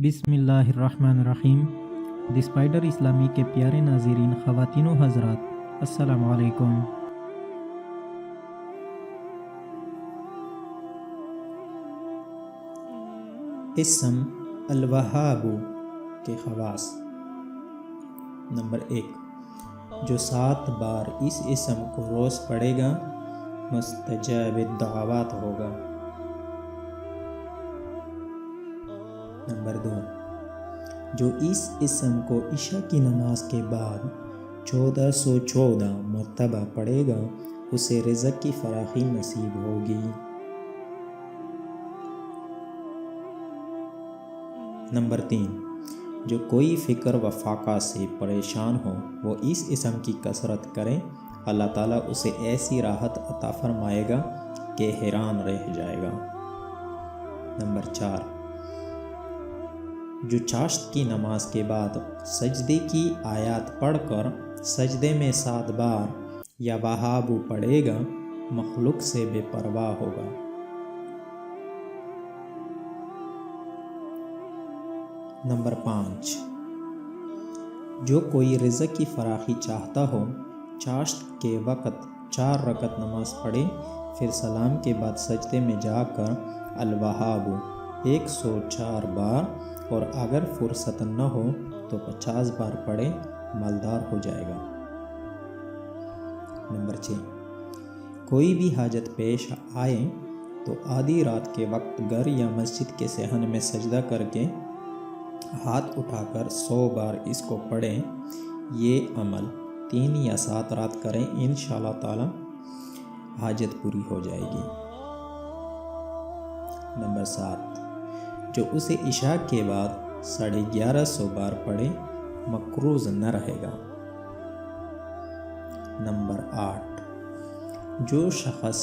بسم اللہ الرحمن الرحیم۔ دی اسپائڈر اسلامی کے پیارے ناظرین، خواتین و حضرات، السلام علیکم۔ اسم الوہاب کے خواص۔ نمبر 1، جو 7 بار اس اسم کو روز پڑھے گا مستجاب الدعوات ہوگا۔ نمبر 2، جو اس اسم کو عشاء کی نماز کے بعد 1414 مرتبہ پڑھے گا اسے رزق کی فراخی نصیب ہوگی۔ نمبر 3، جو کوئی فکر و فاقہ سے پریشان ہو وہ اس اسم کی کثرت کرے، اللہ تعالیٰ اسے ایسی راحت عطا فرمائے گا کہ حیران رہ جائے گا۔ نمبر 4، جو چاشت کی نماز کے بعد سجدے کی آیات پڑھ کر سجدے میں 7 بار یا وہاب پڑھے گا مخلوق سے بے پرواہ ہوگا۔ نمبر 5، جو کوئی رزق کی فراخی چاہتا ہو چاشت کے وقت 4 رکعت نماز پڑھے، پھر سلام کے بعد سجدے میں جا کر الوہاب 104 بار اور اگر فرصت نہ ہو تو 50 بار پڑھے، مالدار ہو جائے گا۔ نمبر 6، کوئی بھی حاجت پیش آئے تو آدھی رات کے وقت گھر یا مسجد کے صحن میں سجدہ کر کے ہاتھ اٹھا کر 100 بار اس کو پڑھیں۔ یہ عمل 3 یا 7 رات کریں، انشاءاللہ تعالی حاجت پوری ہو جائے گی۔ نمبر 7، جو اسے عشاء کے بعد 1150 بار پڑھے مقروض نہ رہے گا۔ نمبر 8، جو شخص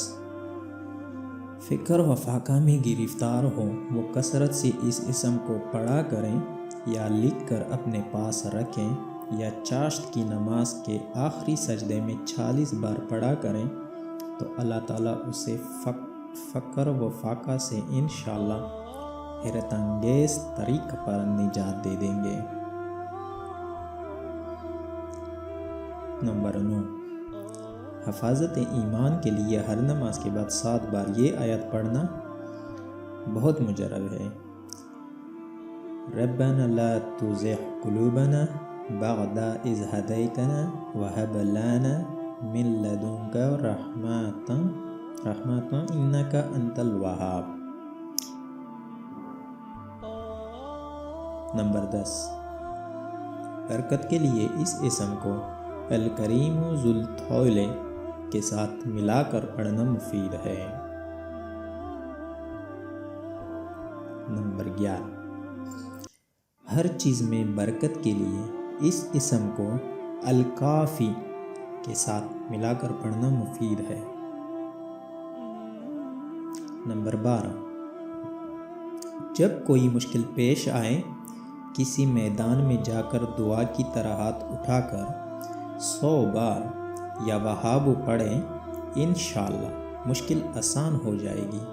فکر و فاقہ میں گرفتار ہو وہ کثرت سے اس اسم کو پڑھا کریں یا لکھ کر اپنے پاس رکھیں یا چاشت کی نماز کے آخری سجدے میں 40 بار پڑھا کریں تو اللہ تعالیٰ اسے فقر و فاقہ سے انشاءاللہ حیرت انگیز طریق پر نجات دے دیں گے۔ نمبر 9، حفاظت ایمان کے لیے ہر نماز کے بعد 7 بار یہ آیت پڑھنا بہت مجرب ہے۔ ربنا لا تزغ قلوبنا بعد اذ هديتنا وهب لنا من لدنك رحمة انك انت الوهاب۔ نمبر 10، برکت کے لیے اس اسم کو الکریم ذو الطول کے ساتھ ملا کر پڑھنا مفید ہے۔ نمبر 11، ہر چیز میں برکت کے لیے اس اسم کو الکافی کے ساتھ ملا کر پڑھنا مفید ہے۔ نمبر 12، جب کوئی مشکل پیش آئے کسی میدان میں جا کر دعا کی طرح ہاتھ اٹھا کر 100 بار یا وہاب پڑھیں، انشاءاللہ مشکل آسان ہو جائے گی۔